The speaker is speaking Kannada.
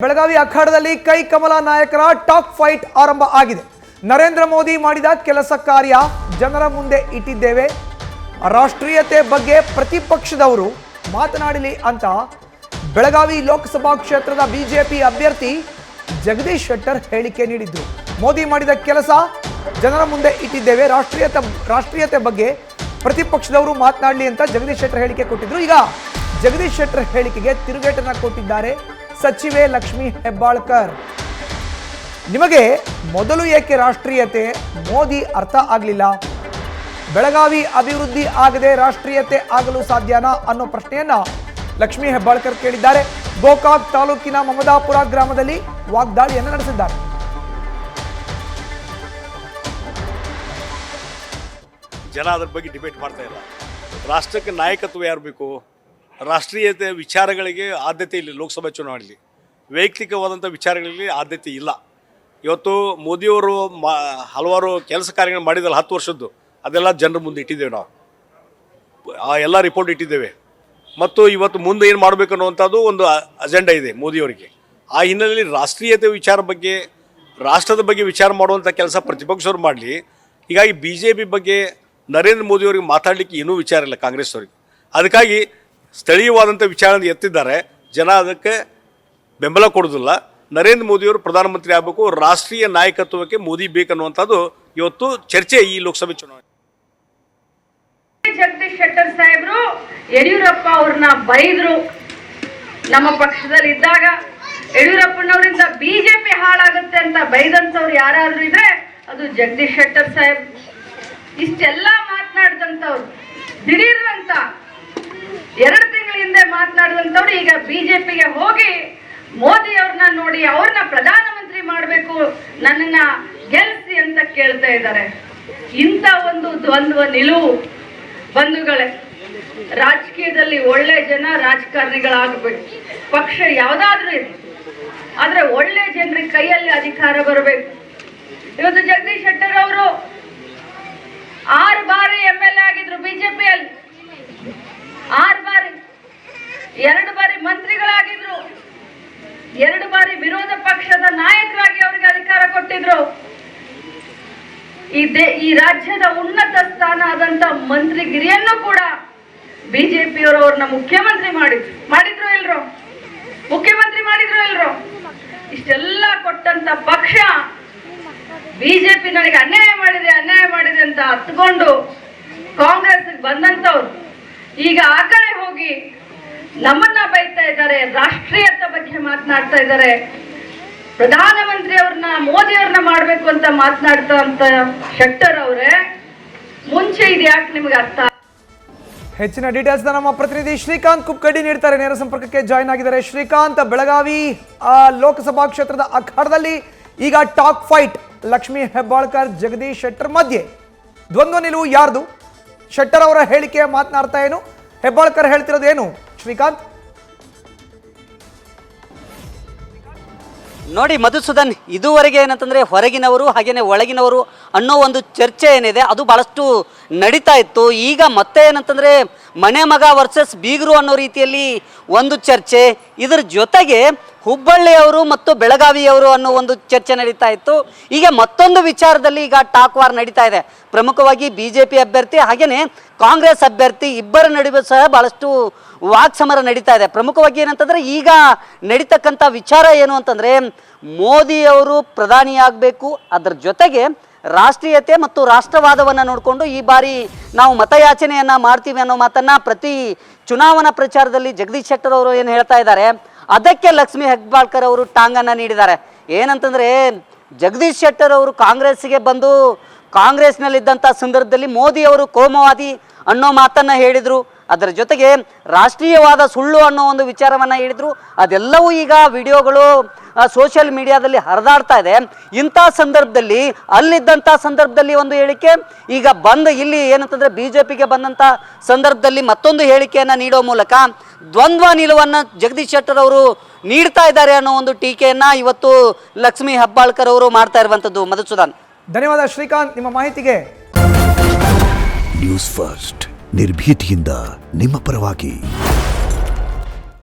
ಬೆಳಗಾವಿ ಅಖಾಡದಲ್ಲಿ ಕೈ ಕಮಲ ನಾಯಕರ ಟಾಕ್ ಫೈಟ್ ಆರಂಭ ಆಗಿದೆ. ನರೇಂದ್ರ ಮೋದಿ ಮಾಡಿದ ಕೆಲಸ ಕಾರ್ಯ ಜನರ ಮುಂದೆ ಇಟ್ಟಿದ್ದೇವೆ, ರಾಷ್ಟ್ರೀಯತೆ ಬಗ್ಗೆ ಪ್ರತಿಪಕ್ಷದವರು ಮಾತನಾಡಲಿ ಅಂತ ಬೆಳಗಾವಿ ಲೋಕಸಭಾ ಕ್ಷೇತ್ರದ ಬಿಜೆಪಿ ಅಭ್ಯರ್ಥಿ ಜಗದೀಶ್ ಶೆಟ್ಟರ್ ಹೇಳಿಕೆ ನೀಡಿದ್ರು. ಮೋದಿ ಮಾಡಿದ ಕೆಲಸ ಜನರ ಮುಂದೆ ಇಟ್ಟಿದ್ದೇವೆ, ರಾಷ್ಟ್ರೀಯತೆ ಬಗ್ಗೆ ಪ್ರತಿಪಕ್ಷದವರು ಮಾತನಾಡಲಿ ಅಂತ ಜಗದೀಶ್ ಶೆಟ್ಟರ್ ಹೇಳಿಕೆ ಕೊಟ್ಟಿದ್ರು. ಈಗ ಜಗದೀಶ್ ಶೆಟ್ಟರ್ ಹೇಳಿಕೆಗೆ ತಿರುಗೇಟನ್ನ ಕೊಟ್ಟಿದ್ದಾರೆ ಸಚಿವೆ ಲಕ್ಷ್ಮೀ ಹೆಬ್ಬಾಳ್ಕರ್. ನಿಮಗೆ ಮೊದಲು ಏಕೆ ರಾಷ್ಟ್ರೀಯತೆ ಮೋದಿ ಅರ್ಥ ಆಗಲಿಲ್ಲ? ಬೆಳಗಾವಿ ಅಭಿವೃದ್ಧಿ ಆಗದೆ ರಾಷ್ಟ್ರೀಯತೆ ಆಗಲು ಸಾಧ್ಯನಾ ಅನ್ನೋ ಪ್ರಶ್ನೆಯನ್ನ ಲಕ್ಷ್ಮೀ ಹೆಬ್ಬಾಳ್ಕರ್ ಕೇಳಿದ್ದಾರೆ. ಗೋಕಾಕ್ ತಾಲೂಕಿನ ಮಮದಾಪುರ ಗ್ರಾಮದಲ್ಲಿ ವಾಗ್ದಾಳಿಯನ್ನು ನಡೆಸಿದ್ದಾರೆ. ಜನ ಅದ್ರ ಬಗ್ಗೆ ಡಿಬೇಟ್ ಮಾಡ್ತಾ ಇಲ್ಲ. ರಾಷ್ಟ್ರಕ್ಕೆ ನಾಯಕತ್ವ ಯಾರು ಬೇಕು? ರಾಷ್ಟ್ರೀಯತೆ ವಿಚಾರಗಳಿಗೆ ಆದ್ಯತೆ ಇಲ್ಲ. ಲೋಕಸಭಾ ಚುನಾವಣೆಯಲ್ಲಿ ವೈಯಕ್ತಿಕವಾದಂಥ ವಿಚಾರಗಳಲ್ಲಿ ಆದ್ಯತೆ ಇಲ್ಲ. ಇವತ್ತು ಮೋದಿಯವರು ಹಲವಾರು ಕೆಲಸ ಕಾರ್ಯಗಳು ಮಾಡಿದಲ್ಲ 10 ವರ್ಷದ್ದು, ಅದೆಲ್ಲ ಜನರ ಮುಂದೆ ಇಟ್ಟಿದ್ದೇವೆ. ನಾವು ಆ ಎಲ್ಲ ರಿಪೋರ್ಟ್ ಇಟ್ಟಿದ್ದೇವೆ. ಮತ್ತು ಇವತ್ತು ಮುಂದೆ ಏನು ಮಾಡಬೇಕು ಅನ್ನುವಂಥದ್ದು ಒಂದು ಅಜೆಂಡಾ ಇದೆ ಮೋದಿಯವರಿಗೆ. ಆ ಹಿನ್ನೆಲೆಯಲ್ಲಿ ರಾಷ್ಟ್ರೀಯತೆ ವಿಚಾರ ಬಗ್ಗೆ, ರಾಷ್ಟ್ರದ ಬಗ್ಗೆ ವಿಚಾರ ಮಾಡುವಂಥ ಕೆಲಸ ಪ್ರತಿಪಕ್ಷವರು ಮಾಡಲಿ. ಹೀಗಾಗಿ BJP ಬಗ್ಗೆ ನರೇಂದ್ರ ಮೋದಿಯವರಿಗೆ ಮಾತಾಡಲಿಕ್ಕೆ ಏನೂ ವಿಚಾರ ಇಲ್ಲ ಕಾಂಗ್ರೆಸ್ ಅವರಿಗೆ. ಅದಕ್ಕಾಗಿ ಸ್ಥಳೀಯವಾದಂಥ ವಿಚಾರ ಎತ್ತಿದ್ದಾರೆ. ಜನ ಅದಕ್ಕೆ ಬೆಂಬಲ ಕೊಡೋದಿಲ್ಲ. ನರೇಂದ್ರ ಮೋದಿಯವರು ಪ್ರಧಾನಮಂತ್ರಿ ಆಗಬೇಕು, ರಾಷ್ಟ್ರೀಯ ನಾಯಕತ್ವಕ್ಕೆ ಮೋದಿ ಬೇಕನ್ನುವಂಥದ್ದು ಇವತ್ತು ಚರ್ಚೆ ಈ ಲೋಕಸಭೆ ಚುನಾವಣೆ. ಜಗದೀಶ್ ಶೆಟ್ಟರ್ ಸಾಹೇಬರು ಯಡಿಯೂರಪ್ಪ ಅವ್ರನ್ನ ಬೈದ್ರು. ನಮ್ಮ ಪಕ್ಷದಲ್ಲಿ ಇದ್ದಾಗ ಯಡಿಯೂರಪ್ಪನವರಿಂದ BJP ಹಾಳಾಗುತ್ತೆ ಅಂತ ಬೈದಂಥವ್ರು ಯಾರಾದ್ರೂ ಇದ್ರೆ ಅದು ಜಗದೀಶ್ ಶೆಟ್ಟರ್ ಸಾಹೇಬ್. ಇಷ್ಟೆಲ್ಲ ಮಾತನಾಡಿದಂಥವ್ರು ದಿಢೀರ್ ಅಂತ 2 ತಿಂಗಳ ಹಿಂದೆ ಮಾತನಾಡಿದಂಥವ್ರು ಈಗ BJPಗೆ ಹೋಗಿ ಮೋದಿ ಅವ್ರನ್ನ ನೋಡಿ ಅವ್ರನ್ನ ಪ್ರಧಾನಮಂತ್ರಿ ಮಾಡಬೇಕು, ನನ್ನನ್ನ ಗೆಲ್ಸಿ ಅಂತ ಕೇಳ್ತಾ ಇದ್ದಾರೆ. ಇಂಥ ಒಂದು ದ್ವಂದ್ವ ನಿಲುವು ಬಂಧುಗಳೇ, ರಾಜಕೀಯದಲ್ಲಿ ಒಳ್ಳೆ ಜನ ರಾಜಕಾರಣಿಗಳಾಗಬೇಕು. ಪಕ್ಷ ಯಾವ್ದಾದ್ರೂ ಇದೆ, ಆದ್ರೆ ಒಳ್ಳೆ ಜನರಿಗೆ ಕೈಯಲ್ಲಿ ಅಧಿಕಾರ ಬರಬೇಕು. ಇವತ್ತು ಜಗದೀಶ್ ಶೆಟ್ಟರ್ ಅವರು 6 ಬಾರಿ MLA ಆಗಿದ್ರು BJPಯಲ್ಲಿ, 6 ಬಾರಿ, 2 ಬಾರಿ ಮಂತ್ರಿಗಳಾಗಿದ್ರು, 2 ಬಾರಿ ವಿರೋಧ ಪಕ್ಷದ ನಾಯಕರಾಗಿ ಅವರಿಗೆ ಅಧಿಕಾರ ಕೊಟ್ಟಿದ್ರು. ಈ ರಾಜ್ಯದ ಉನ್ನತ ಸ್ಥಾನ ಆದಂತ ಮಂತ್ರಿಗಿರಿಯನ್ನು ಕೂಡ BJPಯವರು ಅವ್ರನ್ನ ಮುಖ್ಯಮಂತ್ರಿ ಮಾಡಿದ್ರು ಇಲ್ರೋ? ಮುಖ್ಯಮಂತ್ರಿ ಮಾಡಿದ್ರು ಇಲ್ರೋ? ಇಷ್ಟೆಲ್ಲ ಕೊಟ್ಟಂತ ಪಕ್ಷ BJP ನನಗೆ ಅನ್ಯಾಯ ಮಾಡಿದೆ ಅಂತ ಹತ್ಕೊಂಡು ಕಾಂಗ್ರೆಸ್ ಬಂದಂತವ್ರು ಈಗ ಆ ಕಡೆ ಹೋಗಿ ನಮ್ಮನ್ನ ಬೈತಾ ಇದ್ದಾರೆ, ರಾಷ್ಟ್ರೀಯತೆ ಬಗ್ಗೆ ಮಾತನಾಡ್ತಾ ಇದ್ದಾರೆ. ಪ್ರಧಾನಮಂತ್ರಿ ಅವ್ರನ್ನ ಮೋದಿ ಅವ್ರನ್ನ ಮಾಡ್ಬೇಕು ಅಂತ ಮಾತನಾಡ್ತಾ ಅಂತ ಶೆಟ್ಟರ್ ಅವರೇ, ಮುಂಚೆ ಇದು ಯಾಕೆ ನಿಮ್ಗೆ ಅರ್ಥ? ಹೆಚ್ಚಿನ ಡೀಟೇಲ್ಸ್ ನಮ್ಮ ಪ್ರತಿನಿಧಿ ಶ್ರೀಕಾಂತ್ ಕುಕ್ಕಡಿ ನೀಡ್ತಾರೆ. ನೇರ ಸಂಪರ್ಕಕ್ಕೆ ಜಾಯ್ನ್ ಆಗಿದ್ದಾರೆ. ಶ್ರೀಕಾಂತ್, ಬೆಳಗಾವಿ ಲೋಕಸಭಾ ಕ್ಷೇತ್ರದ ಅಖಾಡದಲ್ಲಿ ಈಗ ಟಾಕ್ ಫೈಟ್ ಲಕ್ಷ್ಮೀ ಹೆಬ್ಬಾಳ್ಕರ್ ಜಗದೀಶ್ ಶೆಟ್ಟರ್ ಮಧ್ಯೆ ದ್ವಂದ್ವ ನಿಲುವು ಯಾರ್ದು? ಶೆಟ್ಟರ್ ಅವರ ಹೇಳಿಕೆ ಮಾತನಾಡ್ತಾ ಏನು, ಹೆಬ್ಬಾಳ್ಕರ್ ಹೇಳ್ತಿರೋದು ಏನು? ಶ್ರೀಕಾಂತ್ ನೋಡಿ ಮಧುಸೂದನ್, ಇದುವರೆಗೆ ಏನಂತಂದರೆ ಹೊರಗಿನವರು ಹಾಗೆಯೇ ಒಳಗಿನವರು ಅನ್ನೋ ಒಂದು ಚರ್ಚೆ ಏನಿದೆ ಅದು ಭಾಳಷ್ಟು ನಡೀತಾ ಇತ್ತು. ಈಗ ಮತ್ತೆ ಏನಂತಂದರೆ ಮನೆ ಮಗ ವರ್ಸಸ್ ಬೀಗರು ಅನ್ನೋ ರೀತಿಯಲ್ಲಿ ಒಂದು ಚರ್ಚೆ, ಇದರ ಜೊತೆಗೆ ಹುಬ್ಬಳ್ಳಿಯವರು ಮತ್ತು ಬೆಳಗಾವಿಯವರು ಅನ್ನೋ ಒಂದು ಚರ್ಚೆ ನಡೀತಾ ಇತ್ತು. ಈಗ ಮತ್ತೊಂದು ವಿಚಾರದಲ್ಲಿ ಈಗ ಟಾಕ್ ವಾರ್ ನಡೀತಾ ಇದೆ. ಪ್ರಮುಖವಾಗಿ BJP ಅಭ್ಯರ್ಥಿ ಹಾಗೆಯೇ ಕಾಂಗ್ರೆಸ್ ಅಭ್ಯರ್ಥಿ ಇಬ್ಬರ ನಡುವೆ ಸಹ ಭಾಳಷ್ಟು ವಾಕ್ಸಮರ ನಡೀತಾ ಇದೆ. ಪ್ರಮುಖವಾಗಿ ಏನಂತಂದರೆ ಈಗ ನಡೀತಕ್ಕಂಥ ವಿಚಾರ ಏನು ಅಂತಂದರೆ ಮೋದಿಯವರು ಪ್ರಧಾನಿಯಾಗಬೇಕು, ಅದರ ಜೊತೆಗೆ ರಾಷ್ಟ್ರೀಯತೆ ಮತ್ತು ರಾಷ್ಟ್ರವಾದವನ್ನು ನೋಡಿಕೊಂಡು ಈ ಬಾರಿ ನಾವು ಮತಯಾಚನೆಯನ್ನು ಮಾಡ್ತೀವಿ ಅನ್ನೋ ಮಾತನ್ನು ಪ್ರತಿ ಚುನಾವಣಾ ಪ್ರಚಾರದಲ್ಲಿ ಜಗದೀಶ್ ಶೆಟ್ಟರ್ ಅವರು ಏನು ಹೇಳ್ತಾ ಇದ್ದಾರೆ, ಅದಕ್ಕೆ ಲಕ್ಷ್ಮೀ ಹೆಬ್ಬಾಳ್ಕರ್ ಅವರು ಟಾಂಗನ್ನು ನೀಡಿದ್ದಾರೆ. ಏನಂತಂದರೆ ಜಗದೀಶ್ ಶೆಟ್ಟರ್ ಅವರು ಕಾಂಗ್ರೆಸ್ಸಿಗೆ ಬಂದು ಕಾಂಗ್ರೆಸ್ನಲ್ಲಿದ್ದಂಥ ಸಂದರ್ಭದಲ್ಲಿ ಮೋದಿಯವರು ಕೋಮುವಾದಿ ಅನ್ನೋ ಮಾತನ್ನು ಹೇಳಿದರು. ಅದರ ಜೊತೆಗೆ ರಾಷ್ಟ್ರೀಯವಾದ ಸುಳ್ಳು ಅನ್ನೋ ಒಂದು ವಿಚಾರವನ್ನು ಹೇಳಿದರು. ಅದೆಲ್ಲವೂ ಈಗ ವಿಡಿಯೋಗಳು ಸೋಷಿಯಲ್ ಮೀಡಿಯಾದಲ್ಲಿ ಹರಿದಾಡ್ತಾ ಇದೆ. ಇಂಥ ಸಂದರ್ಭದಲ್ಲಿ ಅಲ್ಲಿದ್ದಂಥ ಸಂದರ್ಭದಲ್ಲಿ ಒಂದು ಹೇಳಿಕೆ, ಈಗ ಇಲ್ಲಿ ಏನಂತಂದರೆ BJPಗೆ ಬಂದಂಥ ಸಂದರ್ಭದಲ್ಲಿ ಮತ್ತೊಂದು ಹೇಳಿಕೆಯನ್ನು ನೀಡೋ ಮೂಲಕ ದ್ವಂದ್ವ ನಿಲುವನ್ನು ಜಗದೀಶ್ ಶೆಟ್ಟರ್ ಅವರು ನೀಡ್ತಾ ಇದ್ದಾರೆ ಅನ್ನೋ ಒಂದು ಟೀಕೆಯನ್ನು ಇವತ್ತು ಲಕ್ಷ್ಮೀ ಹೆಬ್ಬಾಳ್ಕರ್ ಅವರು ಮಾಡ್ತಾ ಇರುವಂಥದ್ದು. ಮಧುಸೂದನ್, ಧನ್ಯವಾದ ಶ್ರೀಕಾಂತ್ ನಿಮ್ಮ ಮಾಹಿತಿಗೆ. ನ್ಯೂಸ್ ಫಸ್ಟ್ ನಿರ್ಭೀತಿಯಿಂದ ನಿಮ್ಮ ಪರವಾಗಿ.